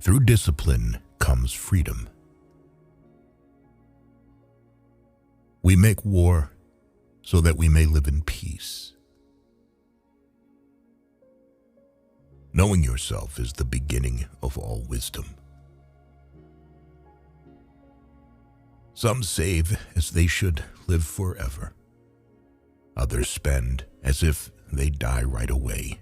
Through discipline comes freedom. We make war so that we may live in peace. Knowing yourself is the beginning of all wisdom. Some save as they should live forever. Others spend as if they die right away.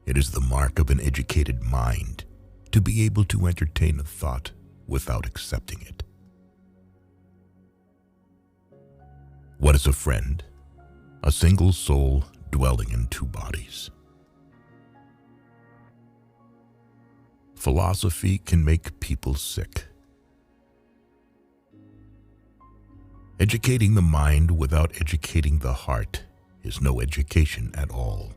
It is the mark of an educated mind to be able to entertain a thought without accepting it. What is a friend? A single soul dwelling in two bodies. Philosophy can make people sick. Educating the mind without educating the heart is no education at all.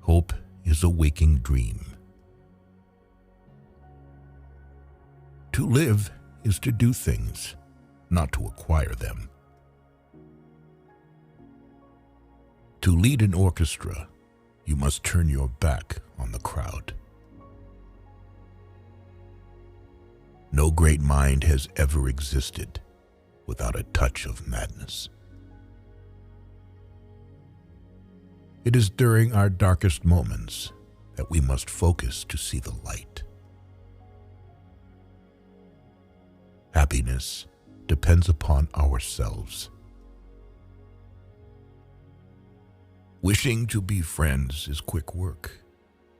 Hope is a waking dream. To live is to do things, not to acquire them. To lead an orchestra, you must turn your back on the crowd. No great mind has ever existed without a touch of madness. It is during our darkest moments that we must focus to see the light. Happiness depends upon ourselves. Wishing to be friends is quick work,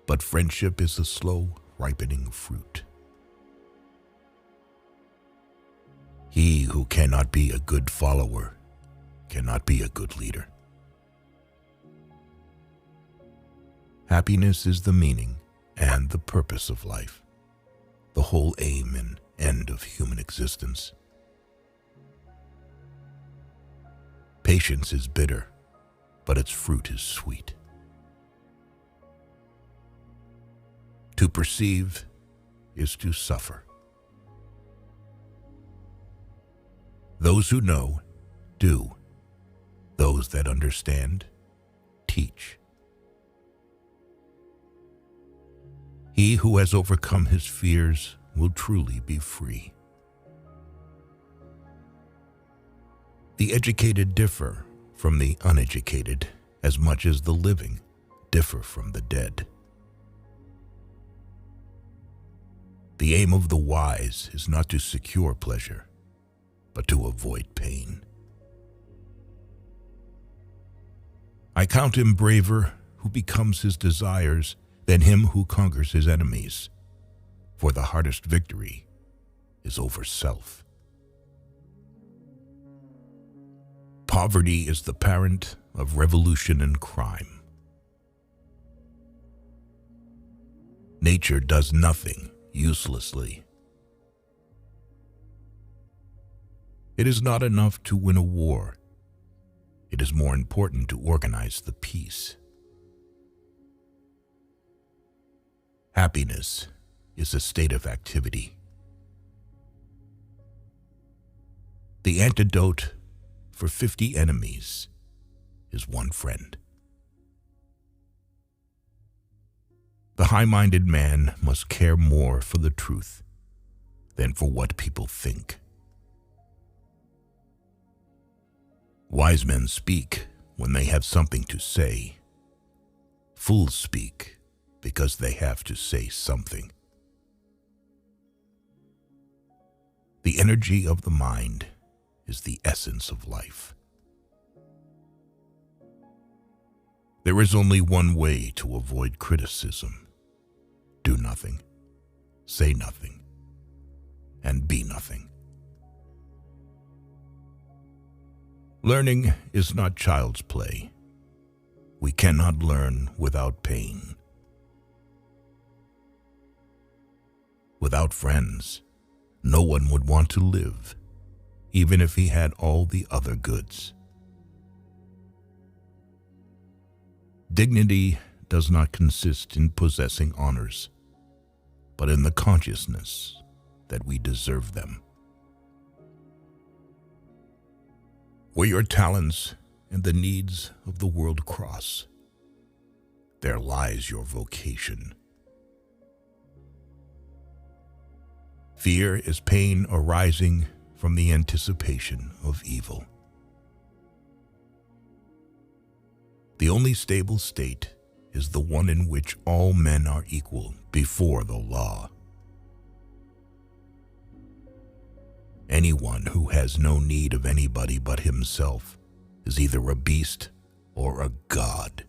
but friendship is a slow, ripening fruit. He who cannot be a good follower cannot be a good leader. Happiness is the meaning and the purpose of life, the whole aim and end of human existence. Patience is bitter, but its fruit is sweet. To perceive is to suffer. Those who know, do. Those that understand, teach. He who has overcome his fears will truly be free. The educated differ from the uneducated as much as the living differ from the dead. The aim of the wise is not to secure pleasure, but to avoid pain. I count him braver who becomes his desires than him who conquers his enemies, for the hardest victory is over self. Poverty is the parent of revolution and crime. Nature does nothing uselessly. It is not enough to win a war. It is more important to organize the peace. Happiness is a state of activity. The antidote for 50 enemies is one friend. The high-minded man must care more for the truth than for what people think. Wise men speak when they have something to say. Fools speak because they have to say something. The energy of the mind is the essence of life. There is only one way to avoid criticism. Do nothing, say nothing, and be nothing. Learning is not child's play. We cannot learn without pain. Without friends, no one would want to live, even if he had all the other goods. Dignity does not consist in possessing honors, but in the consciousness that we deserve them. Where your talents and the needs of the world cross, there lies your vocation. Fear is pain arising from the anticipation of evil. The only stable state is the one in which all men are equal before the law. Anyone who has no need of anybody but himself is either a beast or a god.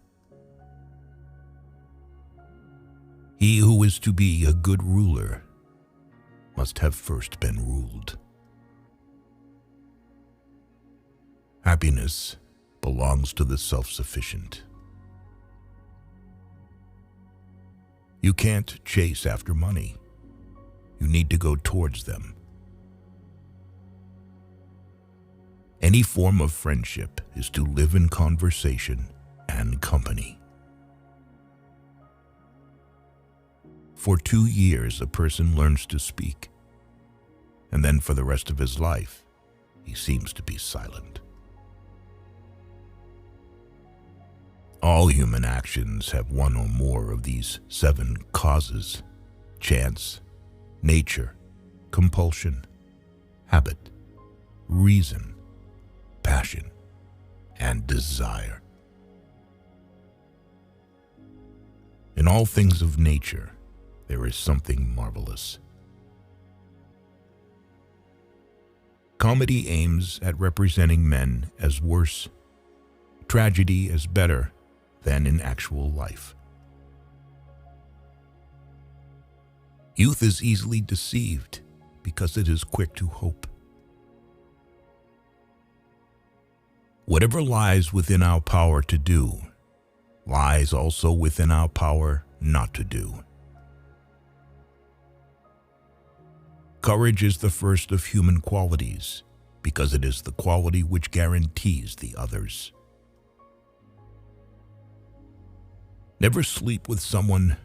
He who is to be a good ruler must have first been ruled. Happiness belongs to the self-sufficient. You can't chase after money. You need to go towards them. Any form of friendship is to live in conversation and company. For 2 years, a person learns to speak, and then for the rest of his life, he seems to be silent. All human actions have one or more of these 7 causes: chance, nature, compulsion, habit, reason, passion, and desire. In all things of nature, there is something marvelous. Comedy aims at representing men as worse, tragedy as better than in actual life. Youth is easily deceived because it is quick to hope. Whatever lies within our power to do, lies also within our power not to do. Courage is the first of human qualities because it is the quality which guarantees the others. Never sleep with someone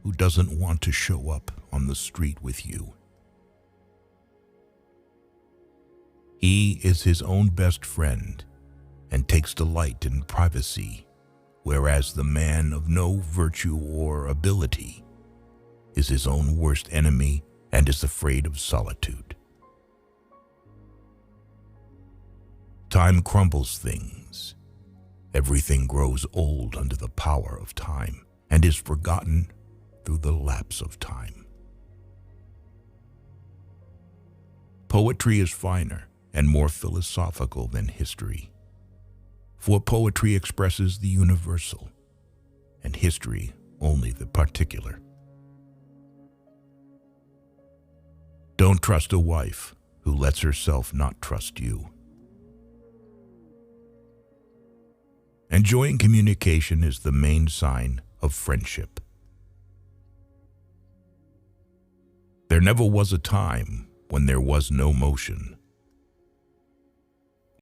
who doesn't want to show up on the street with you. He is his own best friend and takes delight in privacy, whereas the man of no virtue or ability is his own worst enemy and is afraid of solitude. Time crumbles things. Everything grows old under the power of time and is forgotten through the lapse of time. Poetry is finer and more philosophical than history, for poetry expresses the universal and history only the particular. Don't trust a wife who lets herself not trust you. Enjoying communication is the main sign of friendship. There never was a time when there was no motion.